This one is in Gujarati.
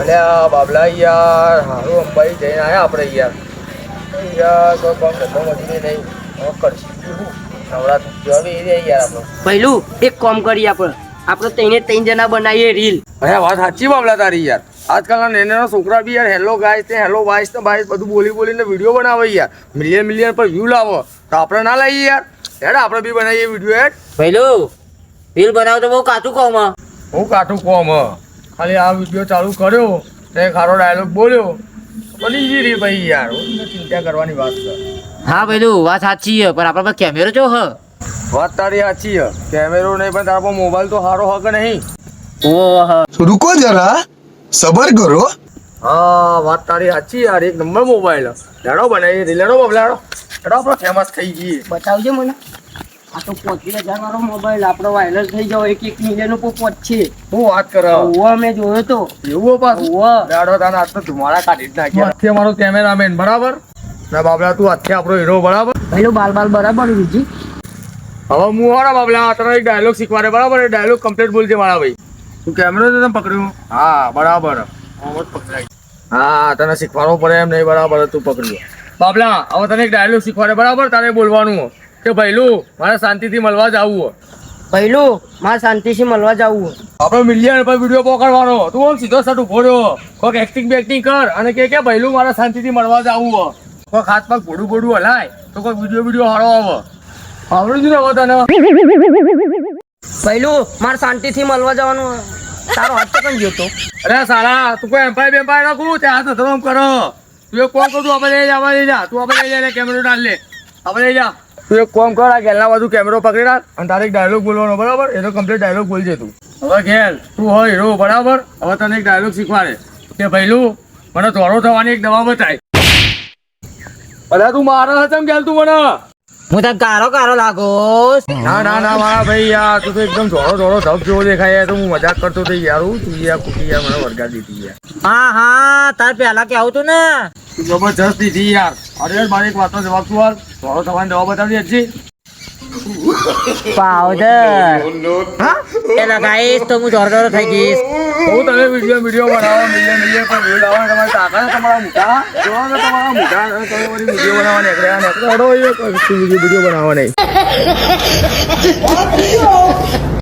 અલ્યા બાબલા યાર હારું અંબાઈ જઈને આયા આપણે યાર કોઈ કામ ધંધો મજૂરી નહીં કરશું નવરાત્રી જોવી રે યાર આપણે પહેલું એક કામ કરીએ આપણે ત્રણ જણા બનાવીએ રીલ. અરે વાત સાચી બાબલા તારી યાર. આજકાલના નાના છોકરા બી યાર હેલો ગાઈસ ને હેલો વાઈસ ને બાઈસ બધું બોલીને વિડીયો બનાવે યાર. મિલિયન પર વ્યૂ લાવો તો આપણે ના લઈએ યાર. યાર આપણે બી બનાવીએ વિડીયો યાર. પહેલું રીલ બનાવો તો બહુ કાચું કોમ. હું કાઠું કોમ ખાલી આ વિડીયો ચાલુ કર્યો તે ખારો ડાયલોગ બોલ્યો બની ગઈ રે ભાઈ યાર. ચિંતા કરવાની વાત છે. હા પહેલું વાત સાચી છે પણ આપણા પાસે કેમેરો જો હ. વાત તારી સાચી છે. કેમેરો નહીં પણ તારા પર મોબાઈલ તો સારો હક નહીં. रुको जरा सबर करो. હા વાત તારી સાચી યાર. એક નંબર મોબાઈલ લેડો બનાવી રીલેડો બબલાડો લેડો આપણે ફેમસ થઈ જઈએ. બતાવજો મને. આ તો 25,000 વાળો મોબાઈલ આપણો વાયરલ થઈ જાવ. 1 મિલિયન ઉપર પહોંચશે. હું વાત કરે મેં જોયો તો એવું પાછું લેડો તાને આજ તો ધુમાડા કાઢી જ નાખ્યા. અત્યારે મારો કેમેરામેન બરાબર ના બાબલા તું અત્યારે આપણો હીરો બરાબર. પહેલું બાલ બરાબર બીજી. હવે હું વાળા બાબલા તને એક ડાયલોગ શીખવાડે બરાબર. એ ડાયલોગ કમ્પ્લીટ બોલજે મારા ભાઈ. તું કેમેરો તો તમે પકડ્યું. હા બરાબર. હા તને શીખવાડવો પડે એમ નહીં બરાબર. તું પકડ્યું બાબલા. હવે તને એક ડાયલોગ શીખવાડે બરાબર. તારે બોલવાનું કે ભઈલું મારે શાંતિથી મળવા જવું. પહેલું મારે શાંતિથી મળવા જવું. આપણે મિલિયન પર વિડીયો પકડવાનો. તું આમ સીધો સાટ ઉભો રહ્યો. કોઈક એક્ટિંગ બેક્ટિંગ કર અને કે ભઈલું મારે શાંતિથી મળવા જવું. કોઈક હાથ પગ ભોડું હલાય તો કોઈક વિડીયો હારો આવે. આવડું જ ને હવે તને. પહેલું મારે શાંતિથી મળવા જવાનું. તારો હાથ તો કઈ ગયો. અરે સાલા તું કોઈ એમ્પાયર નાખું તે હાથ ધરમ કરો. તું એક કોમ કર. તું આપણે લઈ જા. તું આપણે લઈ જા કેમેરો ડાલ લે. આપણે લઈ જા. તું એક કોમ કર. આ ગેલના બાજુ કેમેરો પકડી રાખ અને તારે એક ડાયલોગ બોલવાનો બરાબર. એનો કમ્પ્લીટ ડાયલોગ બોલજે તું. હવે ગેલ તું હોય હીરો બરાબર. હવે તને એક ડાયલોગ શીખવાડે કે ભઈલું મને ધોળો થવાની એક દવા બતાય. અરે તું મારા હતમ ગેલ તું મને. હું તો કારો લાગો. ના મારા ભાઈ યાર તું તો એકદમ ધોળો ધબ જેવો દેખાય. તો હું મજાક કરતો હતો યાર. તું યાર કુટી યાર મને વરગા દીધી યાર. હા તાર પેલા કે આવું તું ને. જબરજસ્ત દીધી યાર. અરે મારી એક વાતનો જવાબ તું હાલ. ધોળો થવાની દવા બતાવી હજી. પાવડર એલા ગાઈસ તો હું ધોળો થઈ જઈશ. હું તમે વિડીયો બનાવો મિલિયન પર વ્યૂ લાવવા તમારે તાકાત તમારા મોટા જોવા ને તમારા મોટા તમે બધી વિડીયો બનાવવા નીકળ્યા વિડીયો બનાવવા નહીં.